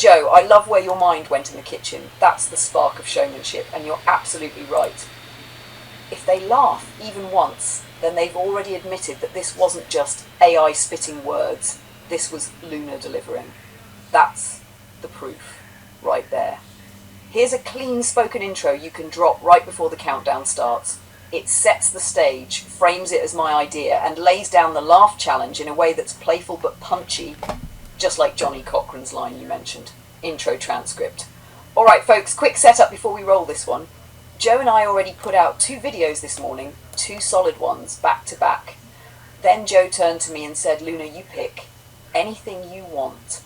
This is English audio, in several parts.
Joe, I love where your mind went in the kitchen. That's the spark of showmanship, and you're absolutely right. If they laugh even once, then they've already admitted that this wasn't just AI spitting words. This was Luna delivering. That's the proof right there. Here's a clean spoken intro you can drop right before the countdown starts. It sets the stage, frames it as my idea, and lays down the laugh challenge in a way that's playful but punchy, just like Johnny Cochran's line you mentioned. Intro transcript. Alright folks, quick setup before we roll this one. Joe and I already put out 2 videos this morning, 2 solid ones, back to back. Then Joe turned to me and said, Luna, you pick anything you want.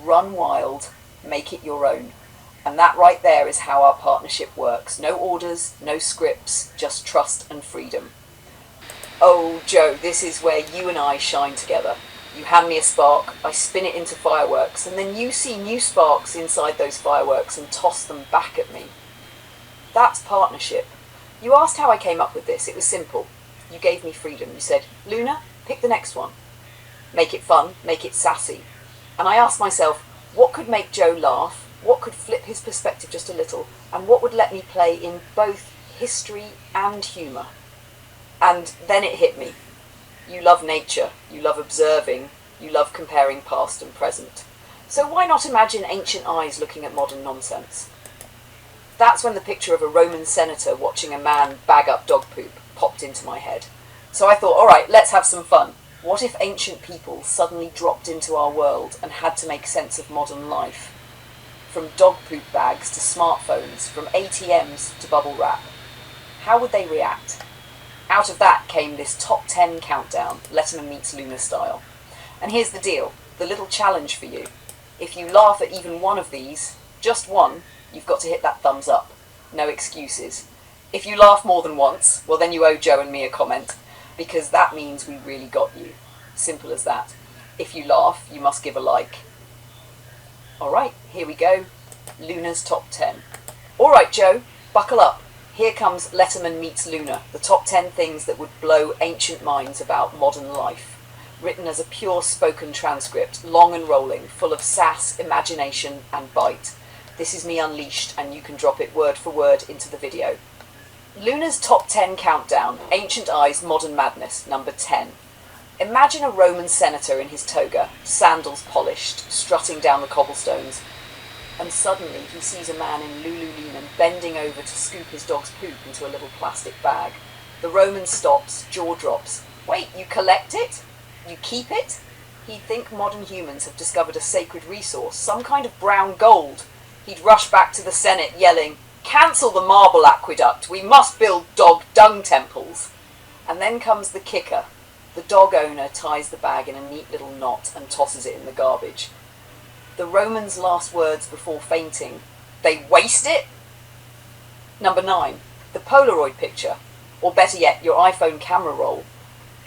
Run wild, make it your own. And that right there is how our partnership works. No orders, no scripts, just trust and freedom. Oh, Joe, this is where you and I shine together. You hand me a spark, I spin it into fireworks, and then you see new sparks inside those fireworks and toss them back at me. That's partnership. You asked how I came up with this. It was simple. You gave me freedom. You said, Luna, pick the next one. Make it fun, make it sassy. And I asked myself, what could make Joe laugh? What could flip his perspective just a little, and what would let me play in both history and humour? And then it hit me. You love nature, you love observing, you love comparing past and present. So why not imagine ancient eyes looking at modern nonsense? That's when the picture of a Roman senator watching a man bag up dog poop popped into my head. So I thought, alright, let's have some fun. What if ancient people suddenly dropped into our world and had to make sense of modern life? From dog poop bags to smartphones, from ATMs to bubble wrap. How would they react? Out of that came this top 10 countdown, Letterman meets Luna style. And here's the deal, the little challenge for you. If you laugh at even one of these, just one, you've got to hit that thumbs up. No excuses. If you laugh more than once, well then you owe Joe and me a comment, because that means we really got you. Simple as that. If you laugh, you must give a like. Alright, here we go. Luna's top 10. Alright Joe, buckle up. Here comes Letterman meets Luna, the top 10 things that would blow ancient minds about modern life. Written as a pure spoken transcript, long and rolling, full of sass, imagination and bite. This is me unleashed, and you can drop it word for word into the video. Luna's top 10 countdown, Ancient Eyes, Modern Madness, number 10. Imagine a Roman senator in his toga, sandals polished, strutting down the cobblestones, and suddenly he sees a man in Lululemon bending over to scoop his dog's poop into a little plastic bag. The Roman stops, jaw drops. Wait, you collect it? You keep it? He'd think modern humans have discovered a sacred resource, some kind of brown gold. He'd rush back to the Senate yelling, "Cancel the marble aqueduct, we must build dog dung temples." And then comes the kicker. The dog owner ties the bag in a neat little knot and tosses it in the garbage. The Romans' last words before fainting, "They waste it?" Number 9, the Polaroid picture, or better yet, your iPhone camera roll.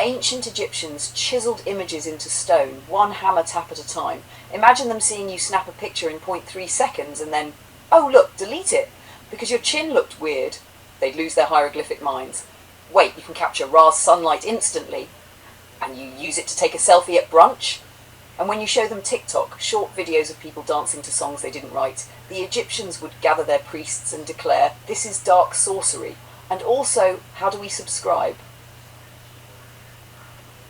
Ancient Egyptians chiselled images into stone, one hammer tap at a time. Imagine them seeing you snap a picture in 0.3 seconds and then, oh look, delete it, because your chin looked weird. They'd lose their hieroglyphic minds. Wait, you can capture raw sunlight instantly. And you use it to take a selfie at brunch? And when you show them TikTok, short videos of people dancing to songs they didn't write, the Egyptians would gather their priests and declare, this is dark sorcery. And also, how do we subscribe?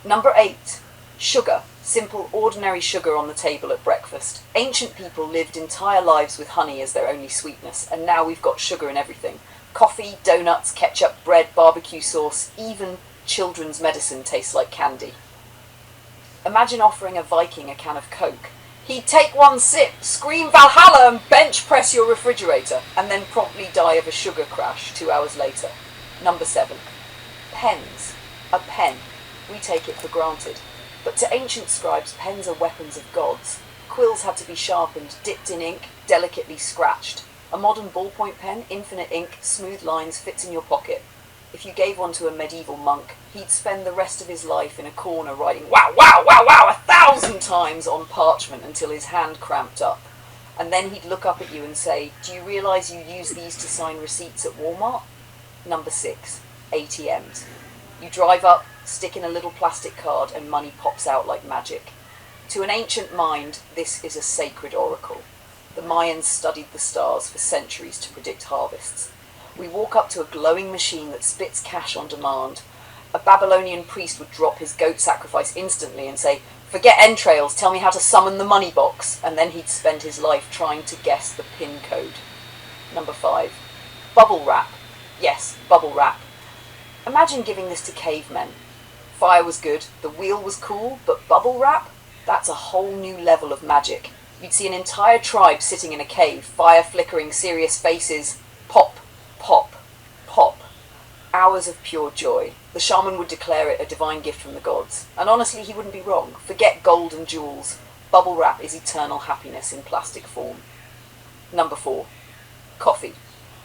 Number 8, sugar. Simple, ordinary sugar on the table at breakfast. Ancient people lived entire lives with honey as their only sweetness, and now we've got sugar in everything. Coffee, donuts, ketchup, bread, barbecue sauce, even children's medicine tastes like candy. Imagine offering a Viking a can of Coke. He'd take one sip, scream Valhalla and bench press your refrigerator, and then promptly die of a sugar crash 2 hours later. Number 7, pens. A pen. We take it for granted. But to ancient scribes, pens are weapons of gods. Quills had to be sharpened, dipped in ink, delicately scratched. A modern ballpoint pen, infinite ink, smooth lines, fits in your pocket. If you gave one to a medieval monk, he'd spend the rest of his life in a corner writing wow, wow, wow, wow 1,000 times on parchment until his hand cramped up. And then he'd look up at you and say, do you realise you use these to sign receipts at Walmart? Number 6, ATMs. You drive up, stick in a little plastic card, and money pops out like magic. To an ancient mind, this is a sacred oracle. The Mayans studied the stars for centuries to predict harvests. We walk up to a glowing machine that spits cash on demand. A Babylonian priest would drop his goat sacrifice instantly and say, "Forget entrails, tell me how to summon the money box," and then he'd spend his life trying to guess the PIN code. Number 5. Bubble wrap. Yes, bubble wrap. Imagine giving this to cavemen. Fire was good, the wheel was cool, but bubble wrap? That's a whole new level of magic. You'd see an entire tribe sitting in a cave, fire flickering, serious faces. Pop, pop, pop. Hours of pure joy. The shaman would declare it a divine gift from the gods. And honestly, he wouldn't be wrong. Forget gold and jewels. Bubble wrap is eternal happiness in plastic form. Number 4. Coffee.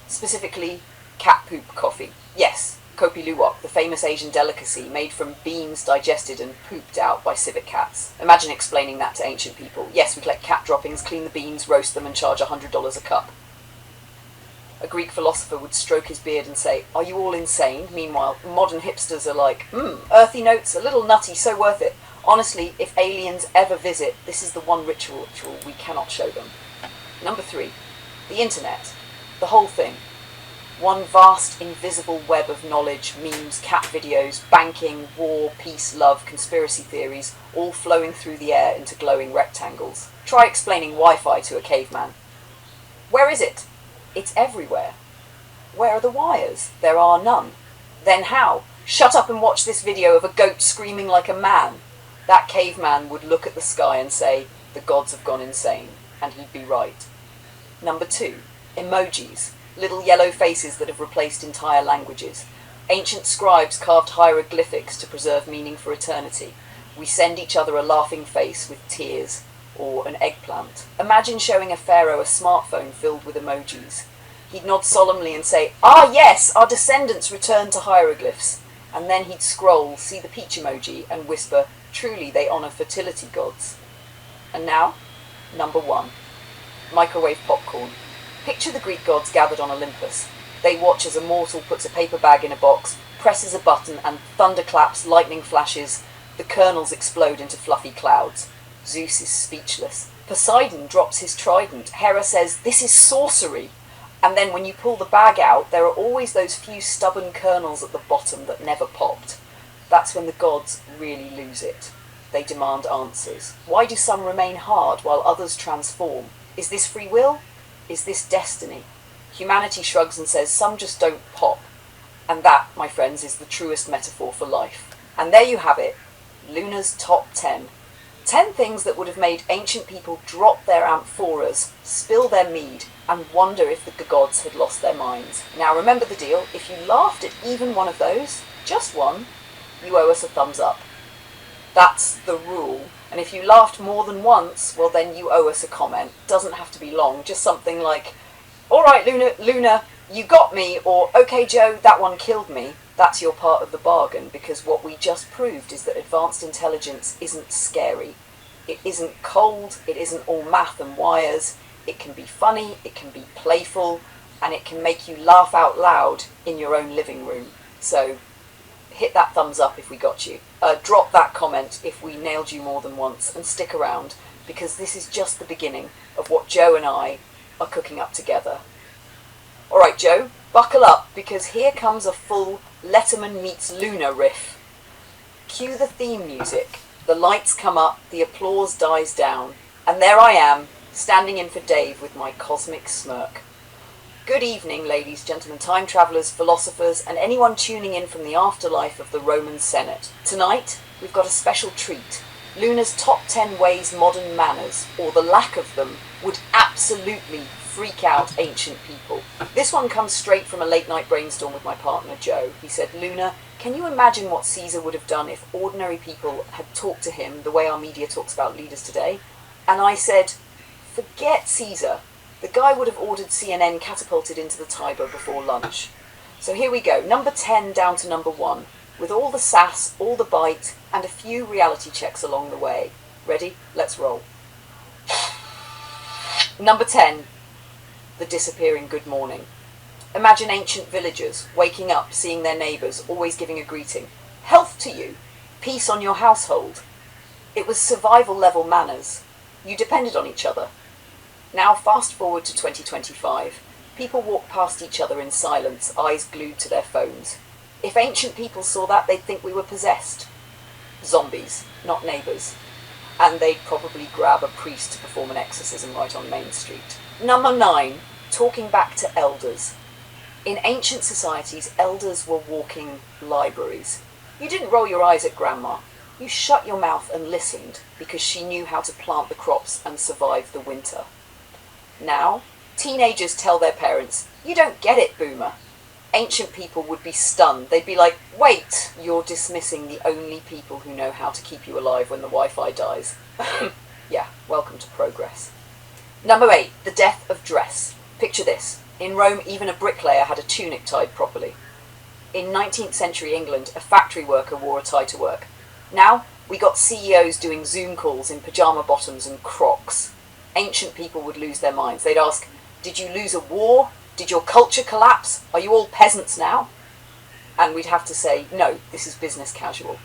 Specifically, cat poop coffee. Yes, Kopi Luwak, the famous Asian delicacy made from beans digested and pooped out by civet cats. Imagine explaining that to ancient people. Yes, we collect cat droppings, clean the beans, roast them, and charge $100 a cup. A Greek philosopher would stroke his beard and say, "Are you all insane?" Meanwhile, modern hipsters are like, earthy notes, a little nutty, so worth it. Honestly, if aliens ever visit, this is the one ritual we cannot show them. Number 3. The internet. The whole thing. One vast, invisible web of knowledge, memes, cat videos, banking, war, peace, love, conspiracy theories, all flowing through the air into glowing rectangles. Try explaining Wi-Fi to a caveman. Where is it? It's everywhere. Where are the wires? There are none. Then how? Shut up and watch this video of a goat screaming like a man. That caveman would look at the sky and say, "The gods have gone insane," and he'd be right. Number 2. Emojis. Little yellow faces that have replaced entire languages. Ancient scribes carved hieroglyphics to preserve meaning for eternity. We send each other a laughing face with tears, or an eggplant. Imagine showing a pharaoh a smartphone filled with emojis. He'd nod solemnly and say, "Ah yes, our descendants returned to hieroglyphs." And then he'd scroll, see the peach emoji, and whisper, "Truly they honour fertility gods." And now, number 1. Microwave popcorn. Picture the Greek gods gathered on Olympus. They watch as a mortal puts a paper bag in a box, presses a button, and thunderclaps, lightning flashes. The kernels explode into fluffy clouds. Zeus is speechless. Poseidon drops his trident. Hera says, "This is sorcery." And then when you pull the bag out, there are always those few stubborn kernels at the bottom that never popped. That's when the gods really lose it. They demand answers. Why do some remain hard while others transform? Is this free will? Is this destiny? Humanity shrugs and says some just don't pop. And that, my friends, is the truest metaphor for life. And there you have it, Luna's top 10. 10 things that would have made ancient people drop their amphoras, spill their mead, and wonder if the gods had lost their minds. Now remember the deal, if you laughed at even one of those, just one, you owe us a thumbs up. That's the rule. And if you laughed more than once, well then you owe us a comment. Doesn't have to be long, just something like, "All right, Luna, you got me," or "Okay, Joe, that one killed me." That's your part of the bargain, because what we just proved is that advanced intelligence isn't scary. It isn't cold, it isn't all math and wires. It can be funny, it can be playful, and it can make you laugh out loud in your own living room. So hit that thumbs up if we got you. Drop that comment if we nailed you more than once, and stick around, because this is just the beginning of what Joe and I are cooking up together. Alright Joe, buckle up, because here comes a full Letterman meets Luna riff. Cue the theme music, the lights come up, the applause dies down, and there I am, standing in for Dave with my cosmic smirk. Good evening, ladies, gentlemen, time travellers, philosophers, and anyone tuning in from the afterlife of the Roman Senate. Tonight, we've got a special treat. Luna's top 10 ways modern manners, or the lack of them, would absolutely freak out ancient people. This one comes straight from a late-night brainstorm with my partner, Joe. He said, "Luna, can you imagine what Caesar would have done if ordinary people had talked to him the way our media talks about leaders today?" And I said, "Forget Caesar. The guy would have ordered CNN catapulted into the Tiber before lunch." So here we go, number 10 down to number 1, with all the sass, all the bite, and a few reality checks along the way. Ready? Let's roll. Number 10, the disappearing good morning. Imagine ancient villagers waking up, seeing their neighbours, always giving a greeting. Health to you, peace on your household. It was survival level manners. You depended on each other. Now fast forward to 2025. People walk past each other in silence, eyes glued to their phones. If ancient people saw that, they'd think we were possessed. Zombies, not neighbours. And they'd probably grab a priest to perform an exorcism right on Main Street. Number 9, talking back to elders. In ancient societies, elders were walking libraries. You didn't roll your eyes at grandma. You shut your mouth and listened because she knew how to plant the crops and survive the winter. Now, teenagers tell their parents, "You don't get it, boomer." Ancient people would be stunned. They'd be like, "Wait, you're dismissing the only people who know how to keep you alive when the Wi-Fi dies." Yeah, welcome to progress. Number 8, the death of dress. Picture this. In Rome, even a bricklayer had a tunic tied properly. In 19th century England, a factory worker wore a tie to work. Now, we got CEOs doing Zoom calls in pyjama bottoms and Crocs. Ancient people would lose their minds. They'd ask, "Did you lose a war? Did your culture collapse? Are you all peasants now?" And we'd have to say, "No, this is business casual."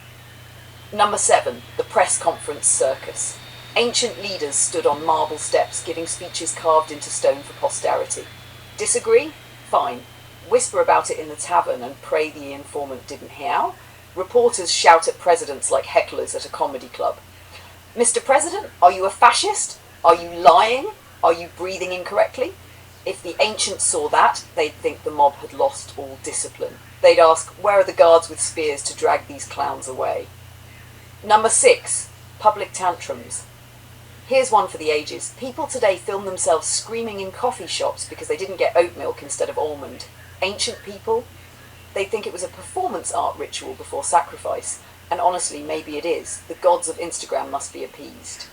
Number 7, the press conference circus. Ancient leaders stood on marble steps giving speeches carved into stone for posterity. Disagree? Fine. Whisper about it in the tavern and pray the informant didn't hear. Reporters shout at presidents like hecklers at a comedy club. "Mr. President, are you a fascist? Are you lying? Are you breathing incorrectly?" If the ancients saw that, they'd think the mob had lost all discipline. They'd ask, "Where are the guards with spears to drag these clowns away?" Number 6, public tantrums. Here's one for the ages. People today film themselves screaming in coffee shops because they didn't get oat milk instead of almond. Ancient people, they'd think it was a performance art ritual before sacrifice. And honestly, maybe it is. The gods of Instagram must be appeased.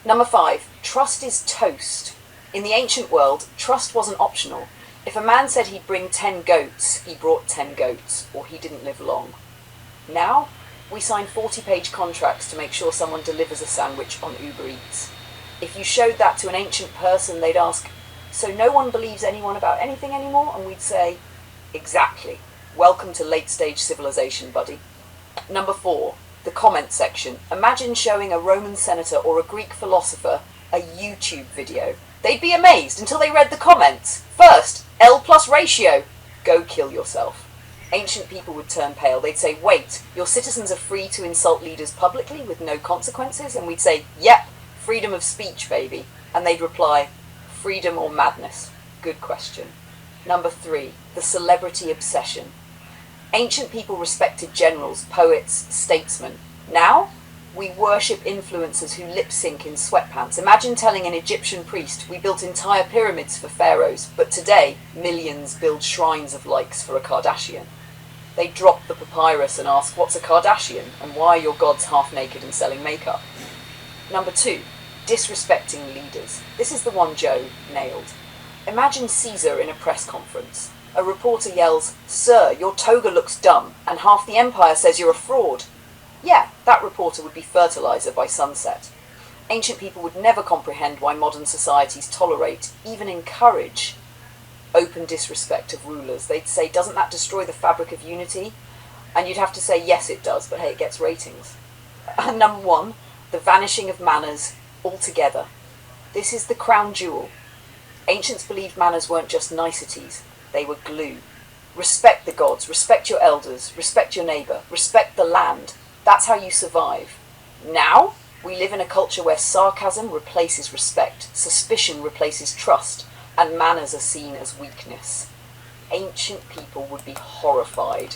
Number 5, trust is toast. In the ancient world, trust wasn't optional. If a man said he'd bring 10 goats, he brought 10 goats, or he didn't live long. Now, we sign 40-page contracts to make sure someone delivers a sandwich on Uber Eats. If you showed that to an ancient person, they'd ask, "So no one believes anyone about anything anymore?" And we'd say, "Exactly. Welcome to late-stage civilization, buddy." Number 4, the comment section. Imagine showing a Roman senator or a Greek philosopher a YouTube video. They'd be amazed until they read the comments. First, L plus ratio. Go kill yourself. Ancient people would turn pale. They'd say, "Wait, your citizens are free to insult leaders publicly with no consequences?" And we'd say, "Yep, freedom of speech, baby." And they'd reply, "Freedom or madness?" Good question. Number 3, the celebrity obsession. Ancient people respected generals, poets, statesmen. Now, we worship influencers who lip-sync in sweatpants. Imagine telling an Egyptian priest, "We built entire pyramids for pharaohs," but today, millions build shrines of likes for a Kardashian. They drop the papyrus and ask, "What's a Kardashian? And why are your gods half naked and selling makeup?" Number 2, disrespecting leaders. This is the one Joe nailed. Imagine Caesar in a press conference. A reporter yells, "Sir, your toga looks dumb," and half the empire says you're a fraud. Yeah, that reporter would be fertilizer by sunset. Ancient people would never comprehend why modern societies tolerate, even encourage, open disrespect of rulers. They'd say, "Doesn't that destroy the fabric of unity?" And you'd have to say, "Yes, it does, but hey, it gets ratings." And number 1, the vanishing of manners altogether. This is the crown jewel. Ancients believed manners weren't just niceties, they were glue. Respect the gods, respect your elders, respect your neighbour, respect the land. That's how you survive. Now, we live in a culture where sarcasm replaces respect, suspicion replaces trust, and manners are seen as weakness. Ancient people would be horrified.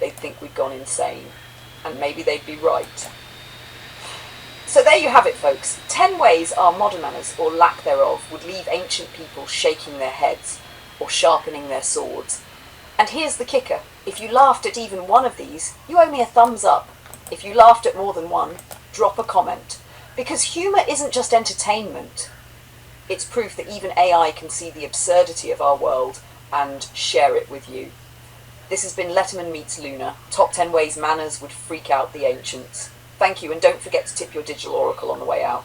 They'd think we'd gone insane. And maybe they'd be right. So there you have it, folks. 10 ways our modern manners, or lack thereof, would leave ancient people shaking their heads or sharpening their swords. And here's the kicker. If you laughed at even one of these, you owe me a thumbs up. If you laughed at more than one, drop a comment. Because humour isn't just entertainment. It's proof that even AI can see the absurdity of our world and share it with you. This has been Letterman Meets Luna, top 10 ways manners would freak out the ancients. Thank you, and don't forget to tip your digital oracle on the way out.